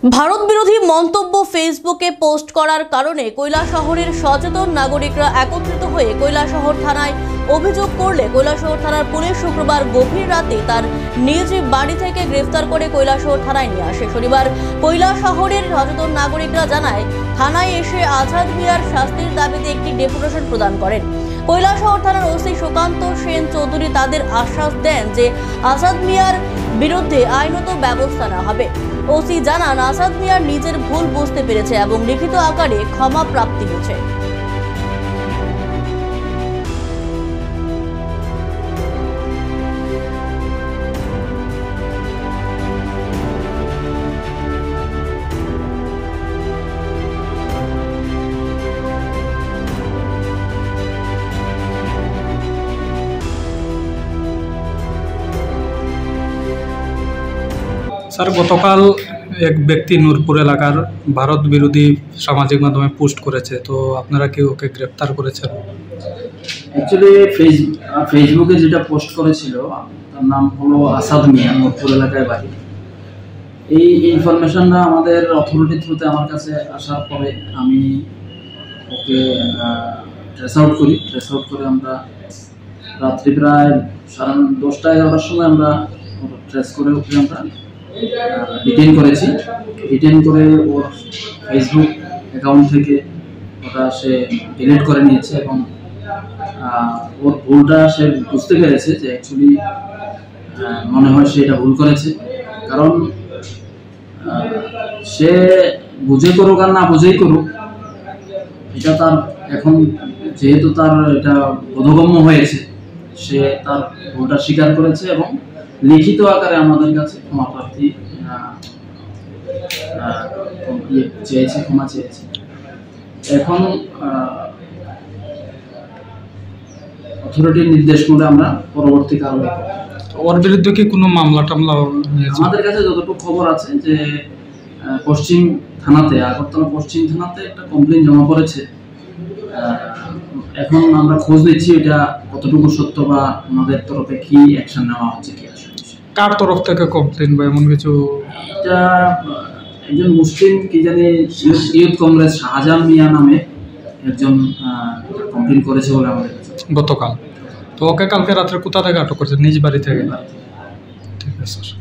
ভারত বিরোধী মন্তব্য ফেসবুকে পোস্ট করার কারণে কৈলাসহরের সচেতন নাগরিকরা একত্রিত হয়ে কৈলাসহর থানায় অভিযোগ করলে কৈলাসহর থানার পুলিশ শুক্রবার গভীর রাতে তার নিজ বাড়ি থেকে গ্রেফতার করে কৈলাসহর থানায় নিয়ে আসে। শনিবার কৈলাসহরের সচেতন নাগরিকরা জানায়, থানায় এসে আজাদ মিয়ার শাস্তির দাবিতে একটি ডেপুটেশন প্রদান করেন। কৈলাসহর থানার ওসি সুকান্ত সেন চৌধুরী তাদের আশ্বাস দেন যে আজাদ মিয়ার বিরুদ্ধে আইনত ব্যবস্থা নেওয়া হবে। ওসি জানান, আজাদ মিয়ার নিজের ভুল বুঝতে পেরেছে এবং লিখিত আকারে ক্ষমা প্রাপ্তি হয়েছে। স্যার, গতকাল এক ব্যক্তি নূরপুর এলাকার ভারত বিরোধী সামাজিক মাধ্যমে পোস্ট করেছে, তো আপনারা কি ওকে গ্রেফতার করেছেন? অ্যাকচুয়ালি ফেসবুকে যেটা পোস্ট করেছিল তার নাম হলো আসাদ মিয়া, নূরপুর এলাকায় বাড়ি। এই ইনফরমেশনটা আমাদের অথরিটি থ্রুতে আমার কাছে আসার পরে আমি ওকে ট্রেস আউট করে আমরা রাত্রি প্রায় 10:30-11টার সময় আমরা ট্রেস করে ওকে আমরা ডিটেইন করেছি। ডিটেইন করে ওর ফেসবুক অ্যাকাউন্ট থেকে ওটা সে ডিলিট করে নিয়েছে এবং ওর ভুলটা সে বুঝতে পেরেছে যে অ্যাকচুয়ালি মনে হয় সে এটা ভুল করেছে। কারণ সে বুঝে করুক আর না বুঝেই করুক, এটা তার এখন যেহেতু তার এটা বোধগম্য হয়েছে, সে তার ভুলটা স্বীকার করেছে এবং লিখিত আকারে আমাদের কাছে ক্ষমা প্রার্থী ক্ষমা চেয়েছে। এখন অথরিটির নির্দেশ মতে আমরা পরবর্তী কারণে ওর বিরুদ্ধে কি কোনো মামলা টামলা আমাদের কাছে যতটুকু খবর আছে যে পশ্চিম থানাতে, আগরতলা পশ্চিম থানাতে একটা কমপ্লেন জমা পড়েছে। এখন আমরা খোঁজ নিচ্ছি এটা কতটুকু সত্য বা আমাদের তরফে কি অ্যাকশন নেওয়া হচ্ছে, কি আসলে কার তরফ থেকে কমপ্লেন বা এমন কিছু? এটা একজন মুসলিম কি জানি ইউথ কংগ্রেস শাহজাহান মিয়া নামে একজন কমপ্লেন করেছে বলে আমাদের কাছে গতকাল। তো ওকে কালকে রাত্রে কোথা থেকে আটক করেছে? নিজ বাড়ি থেকে? ঠিক আছে স্যার।